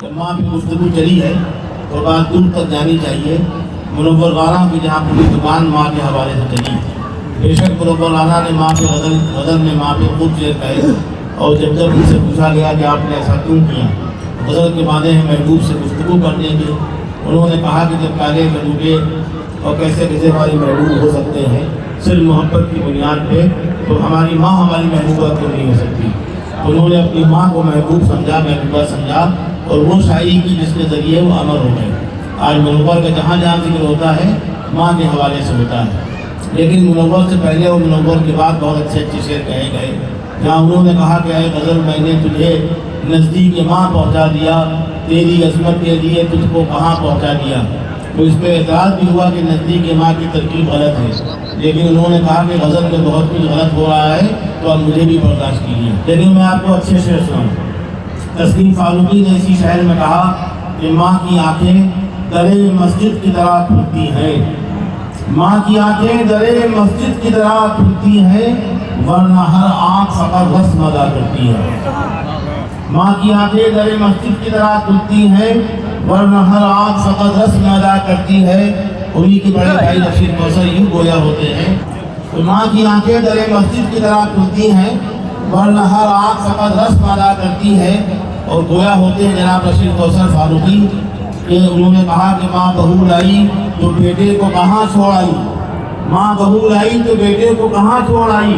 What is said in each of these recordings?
جب ماں پہ گفتگو چلی ہے تو بات دور تک جانی چاہیے۔ منور رانا کی جہاں پوری دکان ماں کے حوالے سے چلی، بے شک منور رانا نے ماں پہ غزل میں ماں پہ خوب شعر کہے، اور جب ان سے پوچھا گیا کہ آپ نے ایسا کیوں کیا، غزل کے معنی ہیں محبوب سے گفتگو کرنے کے، انہوں نے کہا کہ جب کالے کلوٹے اور کیسے کیسے ہماری محبوب ہو سکتے ہیں صرف محبت کی بنیاد پہ، تو ہماری ماں ہماری محبوبہ کیوں نہیں ہو سکتی۔ انہوں نے اپنی ماں کو محبوب سمجھا، محبوبہ سمجھا، اور وہ شاعری کی جس کے ذریعے وہ امر ہو گئے۔ آج منور کا جہاں جہاں ذکر ہوتا ہے ماں کے حوالے سے ہوتا ہے، لیکن منور سے پہلے اور منور کے بعد بہت اچھے اچھے شعر کہے گئے، جہاں انہوں نے کہا کہ اے غزل میں نے تجھے نزدیک ماں پہنچا دیا، تیری عظمت کے لیے تجھ کو کہاں پہنچا دیا۔ تو اس پہ اعتراض بھی ہوا کہ نزدیک ماں کی ترکیب غلط ہے، لیکن انہوں نے کہا کہ غزل میں بہت کچھ غلط ہو رہا ہے تو اب مجھے بھی برداشت کیجیے۔ لیکن میں آپ کو اچھے شعر سناؤں۔ تسلیم فاروقی نے اسی شعر میں کہا کہ ماں کی آنکھیں درے مسجد کی طرح کھلتی ہیں، ماں کی آنکھیں درے مسجد کی طرح کھلتی ہیں، ورنہ ہر آنکھ فقط رسم ادا کرتی ہے۔ ماں کی آنکھیں درے مسجد کی طرح کھلتی ہیں، ورنہ ہر آنکھ فقط رسم ادا کرتی ہے۔ انہی کے بڑے بھائی رشید کوثر یوں گویا ہوتے ہیں کہ ماں کی آنکھیں درے مسجد کی طرح کھلتی ہیں، ورنہ ہر آنکھ فقط رسم ادا کرتی ہے۔ اور گویا ہوتے ہیں جناب رشید کوثر فاروقی کہ انہوں نے کہا کہ ماں بہو لائی تو بیٹے کو کہاں چھوڑ آئی، ماں بہو لائی تو بیٹے کو کہاں چھوڑ آئی،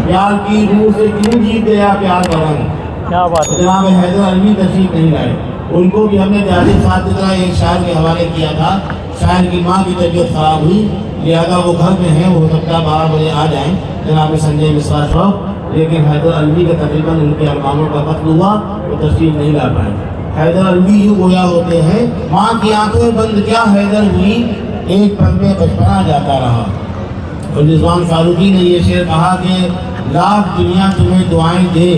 پیار کی روح سے کیوں جیت گیا پیار کا رنگ۔ کیا بات ہے۔ جناب حیدر علوی تشریف نہیں لائے، ان کو بھی ہم نے جہازی صاحب کی طرح ایک شاعر کے حوالے کیا تھا، شاعر کی ماں کی طبیعت خراب ہوئی، لہذا وہ گھر میں ہیں، ہو سکتا ہے 12 بجے آ جائیں جناب سنجے مصرا صاحب، لیکن حیدر علوی کا تقریباً ان کے ارمانوں کا قتل ہوا تو تشریف نہیں لا پائے۔ حیدر علوی یوں گویا ہوتے ہیں، ماں کی آنکھیں بند کیا حیدر ہوئی، ایک پل میں بچپنا جاتا رہا۔ اور رضوان فاروقی نے یہ شعر کہا کہ لاکھ دنیا تمہیں دعائیں دے،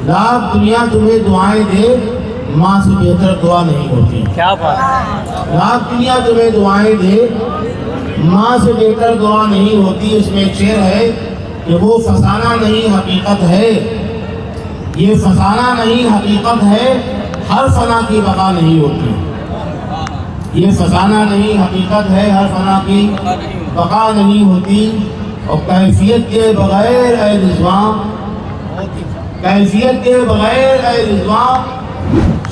لاکھ دنیا تمہیں دعائیں دے، ماں سے بہتر دعا نہیں ہوتی۔ کیا بات ہے۔ لاکھ دنیا تمہیں دعائیں دے، ماں سے بہتر دعا نہیں ہوتی۔ اس میں ایک شعر ہے کہ وہ فسانہ نہیں حقیقت ہے، یہ فسانہ نہیں حقیقت ہے، ہر فنا کی بقا نہیں ہوتی۔ یہ فسانہ نہیں حقیقت ہے، ہر فنا کی بقا نہیں ہوتی۔ اور کیفیت کے بغیر اے رضوان، کیفیت کے بغیر اے رضوان،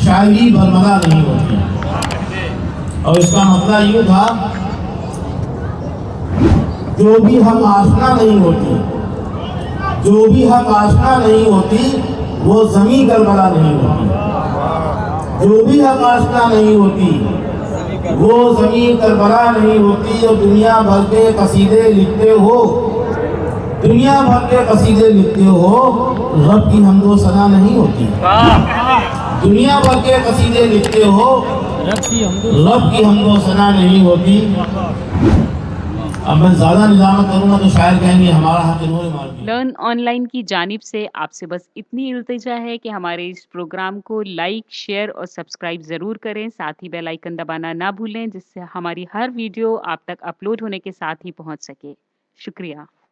شاعری برملا نہیں ہوتی۔ اور اس کا مسئلہ یوں تھا جو بھی حق آشنا نہیں ہوتی، جو بھی حق آشنا نہیں ہوتی، وہ زمیں کربلا نہیں ہوتی۔ جو بھی حق آشنا نہیں ہوتی، وہ زمیں کربلا نہیں ہوتی۔ اور دنیا بھر کے قصیدے لکھتے ہو، دنیا بھر کے قصیدے لکھتے ہو، رب کی حمد و ثنا نہیں ہوتی۔ دنیا بھر کے قصیدے لکھتے ہو، رب کی حمد و ثنا نہیں ہوتی۔ اب میں زیادہ نظامت کروں گا تو شاعر کہیں گے ہمارا حق انہوں نے مار دیا۔ لرن آن لائن کی جانب سے آپ سے بس اتنی التجا ہے کہ ہمارے اس پروگرام کو لائک، شیئر اور سبسکرائب ضرور کریں، ساتھ ہی بیل آئیکن دبانا نہ بھولیں، جس سے ہماری ہر ویڈیو آپ تک اپلوڈ ہونے کے ساتھ ہی پہنچ سکے۔ شکریہ۔